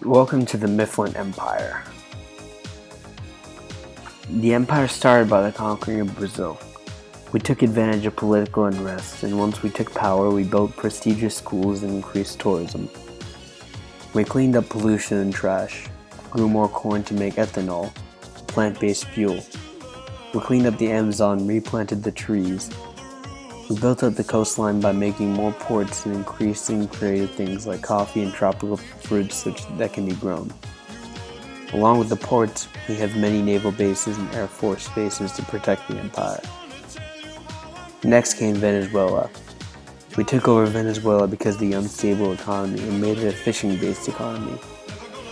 Welcome to the Mifflin Empire. The empire started by the conquering of Brazil. We took advantage of political unrest, and once we took power, we built prestigious schools and increased tourism. We cleaned up pollution and trash, grew more corn to make ethanol, plant-based fuel. We cleaned up the Amazon and replanted the trees. We built up the coastline by making more ports and increasing creative things like coffee and tropical fruits that can be grown. Along with the ports, we have many naval bases and air force bases to protect the empire. Next came Venezuela. We took over Venezuela because of the unstable economy and made it a fishing-based economy.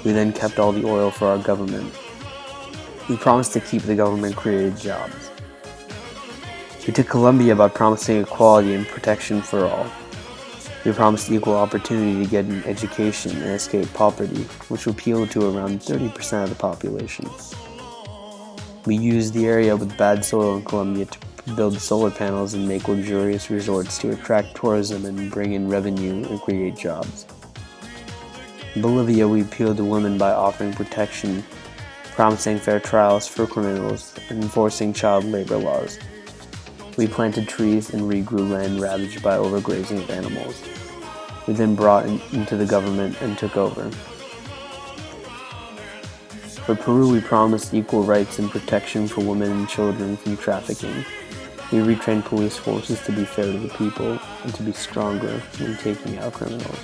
We then kept all the oil for our government. We promised to keep the government-created jobs. We took Colombia by promising equality and protection for all. We promised equal opportunity to get an education and escape poverty, which appealed to around 30% of the population. We used the area with bad soil in Colombia to build solar panels and make luxurious resorts to attract tourism and bring in revenue and create jobs. In Bolivia, we appealed to women by offering protection, promising fair trials for criminals, and enforcing child labor laws. We planted trees and regrew land ravaged by overgrazing of animals. We then brought into the government and took over. For Peru, we promised equal rights and protection for women and children from trafficking. We retrained police forces to be fair to the people and to be stronger when taking out criminals.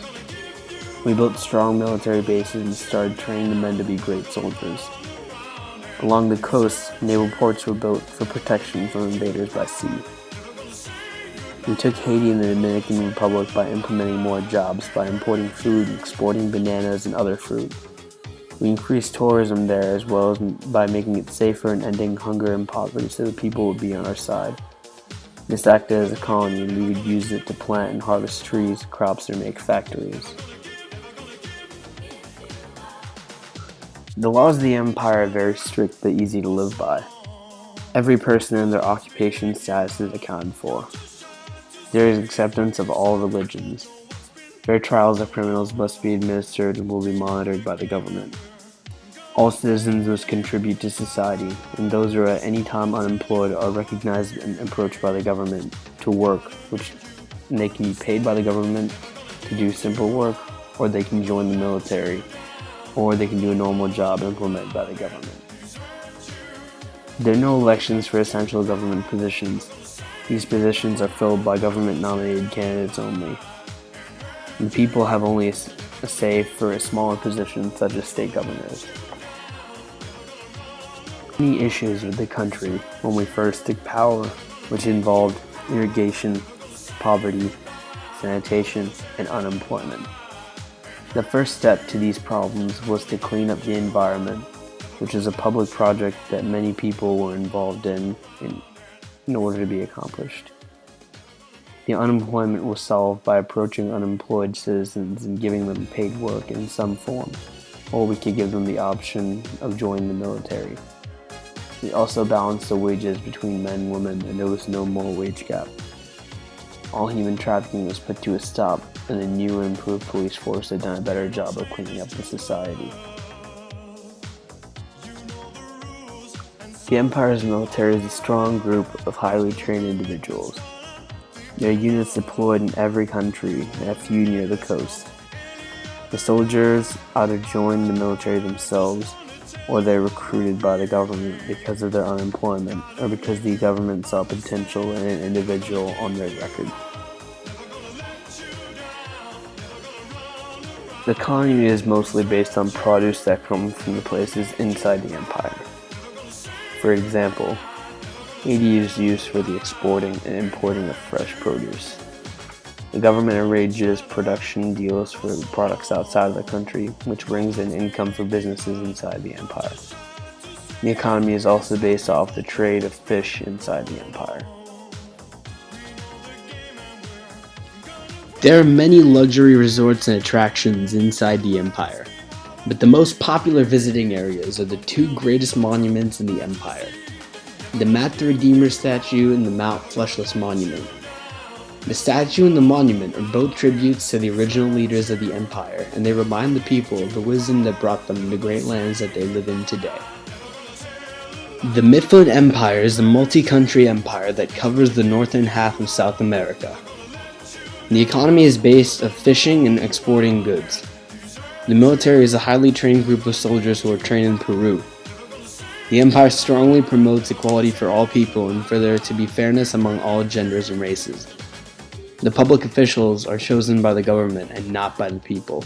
We built strong military bases and started training the men to be great soldiers. Along the coast, naval ports were built for protection from invaders by sea. We took Haiti and the Dominican Republic by implementing more jobs by importing food and exporting bananas and other fruit. We increased tourism there as well as by making it safer and ending hunger and poverty so the people would be on our side. This acted as a colony and we would use it to plant and harvest trees, crops, or make factories. The laws of the empire are very strict but easy to live by. Every person and their occupation status is accounted for. There is acceptance of all religions. Fair trials of criminals must be administered and will be monitored by the government. All citizens must contribute to society, and those who are at any time unemployed are recognized and approached by the government to work, and they can be paid by the government to do simple work, or they can join the military, or they can do a normal job implemented by the government. There are no elections for essential government positions. These positions are filled by government-nominated candidates only. The people have only a say for a smaller position such as state governors. Many issues with the country when we first took power, which involved irrigation, poverty, sanitation, and unemployment. The first step to these problems was to clean up the environment, which is a public project that many people were involved in order to be accomplished. The unemployment was solved by approaching unemployed citizens and giving them paid work in some form, or we could give them the option of joining the military. We also balanced the wages between men and women, and there was no more wage gap. All human trafficking was put to a stop, and the new and improved police force had done a better job of cleaning up the society. The Empire's military is a strong group of highly trained individuals. There are units deployed in every country and a few near the coast. The soldiers either join the military themselves or they're recruited by the government because of their unemployment or because the government saw potential in an individual on their record. The economy is mostly based on produce that comes from the places inside the empire. For example, Haiti is used for the exporting and importing of fresh produce. The government arranges production deals for products outside of the country, which brings in income for businesses inside the empire. The economy is also based off the trade of fish inside the empire. There are many luxury resorts and attractions inside the empire, but the most popular visiting areas are the two greatest monuments in the empire, the Mat the Redeemer statue and the Mount Fleshless Monument. The statue and the monument are both tributes to the original leaders of the empire, and they remind the people of the wisdom that brought them the great lands that they live in today. The Mifflin Empire is a multi-country empire that covers the northern half of South America. The economy is based on fishing and exporting goods. The military is a highly trained group of soldiers who are trained in Peru. The empire strongly promotes equality for all people and for there to be fairness among all genders and races. The public officials are chosen by the government and not by the people.